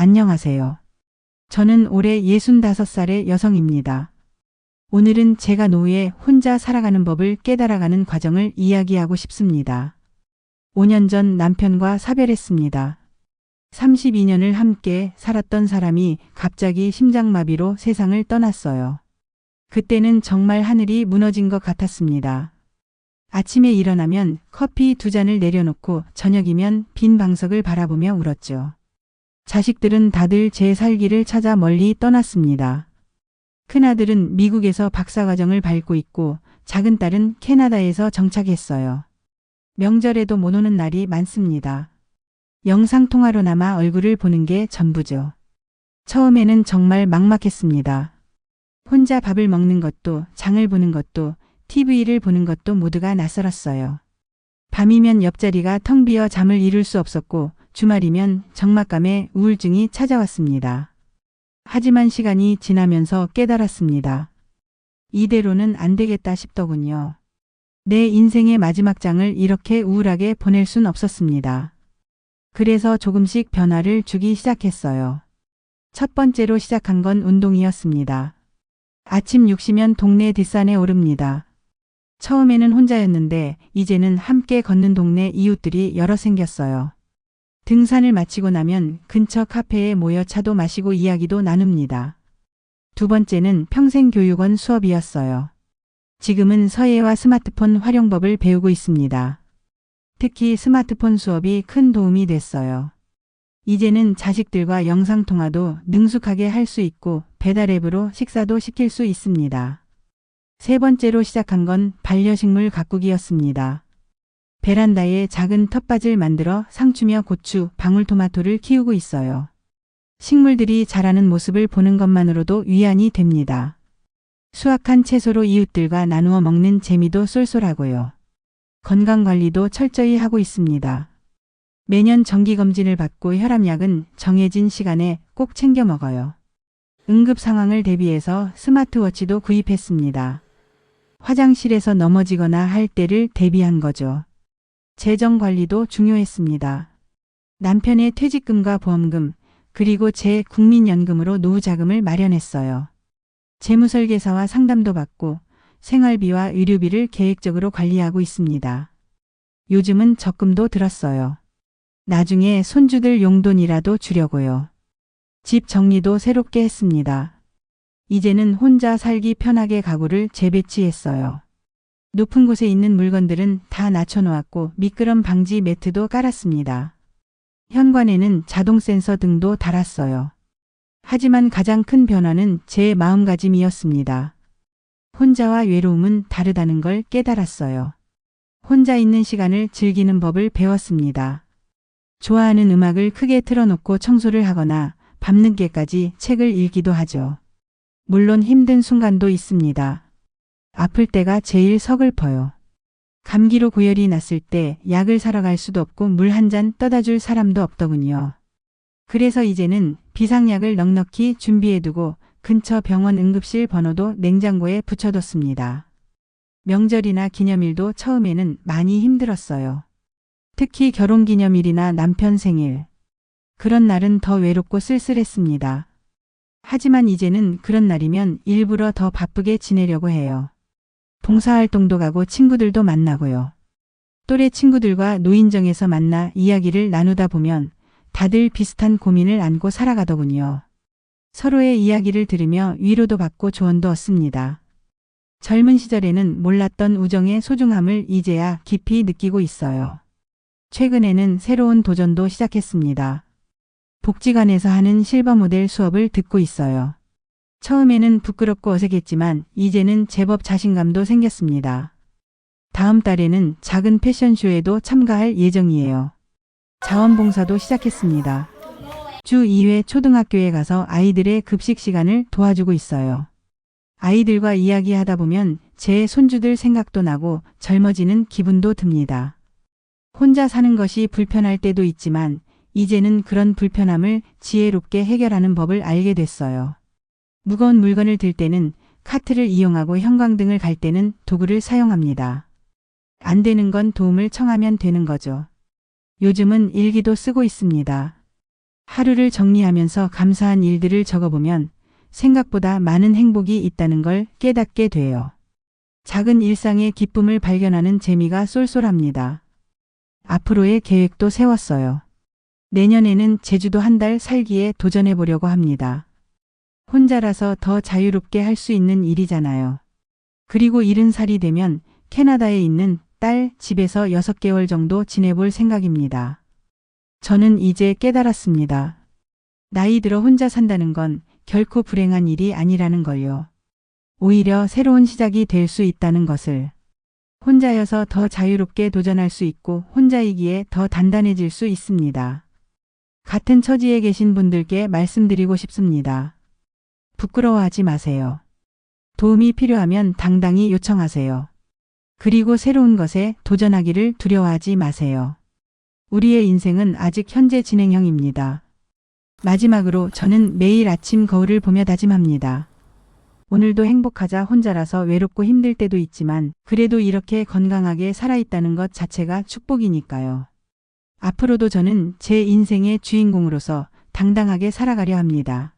안녕하세요. 저는 올해 65살의 여성입니다. 오늘은 제가 노후에 혼자 살아가는 법을 깨달아가는 과정을 이야기하고 싶습니다. 5년 전 남편과 사별했습니다. 32년을 함께 살았던 사람이 갑자기 심장마비로 세상을 떠났어요. 그때는 정말 하늘이 무너진 것 같았습니다. 아침에 일어나면 커피 2잔을 내려놓고 저녁이면 빈 방석을 바라보며 울었죠. 자식들은 다들 제 살기를 찾아 멀리 떠났습니다. 큰아들은 미국에서 박사과정을 밟고 있고 작은 딸은 캐나다에서 정착했어요. 명절에도 못 오는 날이 많습니다. 영상통화로나마 얼굴을 보는 게 전부죠. 처음에는 정말 막막했습니다. 혼자 밥을 먹는 것도, 장을 보는 것도, TV를 보는 것도 모두가 낯설었어요. 밤이면 옆자리가 텅 비어 잠을 이룰 수 없었고 주말이면 적막감에 우울증이 찾아왔습니다. 하지만 시간이 지나면서 깨달았습니다. 이대로는 안 되겠다 싶더군요. 내 인생의 마지막 장을 이렇게 우울하게 보낼 순 없었습니다. 그래서 조금씩 변화를 주기 시작했어요. 첫 번째로 시작한 건 운동이었습니다. 아침 6시면 동네 뒷산에 오릅니다. 처음에는 혼자였는데 이제는 함께 걷는 동네 이웃들이 여러 생겼어요. 등산을 마치고 나면 근처 카페에 모여 차도 마시고 이야기도 나눕니다. 두 번째는 평생교육원 수업이었어요. 지금은 서예와 스마트폰 활용법을 배우고 있습니다. 특히 스마트폰 수업이 큰 도움이 됐어요. 이제는 자식들과 영상통화도 능숙하게 할 수 있고 배달 앱으로 식사도 시킬 수 있습니다. 세 번째로 시작한 건 반려식물 가꾸기였습니다. 베란다에 작은 텃밭을 만들어 상추며 고추, 방울토마토를 키우고 있어요. 식물들이 자라는 모습을 보는 것만으로도 위안이 됩니다. 수확한 채소로 이웃들과 나누어 먹는 재미도 쏠쏠하고요. 건강관리도 철저히 하고 있습니다. 매년 정기검진을 받고 혈압약은 정해진 시간에 꼭 챙겨 먹어요. 응급 상황을 대비해서 스마트워치도 구입했습니다. 화장실에서 넘어지거나 할 때를 대비한 거죠. 재정 관리도 중요했습니다. 남편의 퇴직금과 보험금, 그리고 제 국민연금으로 노후 자금을 마련했어요. 재무설계사와 상담도 받고 생활비와 의료비를 계획적으로 관리하고 있습니다. 요즘은 적금도 들었어요. 나중에 손주들 용돈이라도 주려고요. 집 정리도 새롭게 했습니다. 이제는 혼자 살기 편하게 가구를 재배치했어요. 높은 곳에 있는 물건들은 다 낮춰놓았고 미끄럼 방지 매트도 깔았습니다. 현관에는 자동 센서 등도 달았어요. 하지만 가장 큰 변화는 제 마음가짐이었습니다. 혼자와 외로움은 다르다는 걸 깨달았어요. 혼자 있는 시간을 즐기는 법을 배웠습니다. 좋아하는 음악을 크게 틀어놓고 청소를 하거나 밤늦게까지 책을 읽기도 하죠. 물론 힘든 순간도 있습니다. 아플 때가 제일 서글퍼요. 감기로 고열이 났을 때 약을 사러 갈 수도 없고 물 한 잔 떠다 줄 사람도 없더군요. 그래서 이제는 비상약을 넉넉히 준비해두고 근처 병원 응급실 번호도 냉장고에 붙여뒀습니다. 명절이나 기념일도 처음에는 많이 힘들었어요. 특히 결혼기념일이나 남편 생일. 그런 날은 더 외롭고 쓸쓸했습니다. 하지만 이제는 그런 날이면 일부러 더 바쁘게 지내려고 해요. 봉사활동도 가고 친구들도 만나고요. 또래 친구들과 노인정에서 만나 이야기를 나누다 보면 다들 비슷한 고민을 안고 살아가더군요. 서로의 이야기를 들으며 위로도 받고 조언도 얻습니다. 젊은 시절에는 몰랐던 우정의 소중함을 이제야 깊이 느끼고 있어요. 최근에는 새로운 도전도 시작했습니다. 복지관에서 하는 실버 모델 수업을 듣고 있어요. 처음에는 부끄럽고 어색했지만 이제는 제법 자신감도 생겼습니다. 다음 달에는 작은 패션쇼에도 참가할 예정이에요. 자원봉사도 시작했습니다. 주 2회 초등학교에 가서 아이들의 급식 시간을 도와주고 있어요. 아이들과 이야기하다 보면 제 손주들 생각도 나고 젊어지는 기분도 듭니다. 혼자 사는 것이 불편할 때도 있지만 이제는 그런 불편함을 지혜롭게 해결하는 법을 알게 됐어요. 무거운 물건을 들 때는 카트를 이용하고 형광등을 갈 때는 도구를 사용합니다. 안 되는 건 도움을 청하면 되는 거죠. 요즘은 일기도 쓰고 있습니다. 하루를 정리하면서 감사한 일들을 적어보면 생각보다 많은 행복이 있다는 걸 깨닫게 돼요. 작은 일상의 기쁨을 발견하는 재미가 쏠쏠합니다. 앞으로의 계획도 세웠어요. 내년에는 제주도 한 달 살기에 도전해 보려고 합니다. 혼자라서 더 자유롭게 할 수 있는 일이잖아요. 그리고 70살이 되면 캐나다에 있는 딸 집에서 6개월 정도 지내볼 생각입니다. 저는 이제 깨달았습니다. 나이 들어 혼자 산다는 건 결코 불행한 일이 아니라는 걸요. 오히려 새로운 시작이 될 수 있다는 것을. 혼자여서 더 자유롭게 도전할 수 있고 혼자이기에 더 단단해질 수 있습니다. 같은 처지에 계신 분들께 말씀드리고 싶습니다. 부끄러워하지 마세요. 도움이 필요하면 당당히 요청하세요. 그리고 새로운 것에 도전하기를 두려워하지 마세요. 우리의 인생은 아직 현재 진행형입니다. 마지막으로 저는 매일 아침 거울을 보며 다짐합니다. 오늘도 행복하자. 혼자라서 외롭고 힘들 때도 있지만 그래도 이렇게 건강하게 살아있다는 것 자체가 축복이니까요. 앞으로도 저는 제 인생의 주인공으로서 당당하게 살아가려 합니다.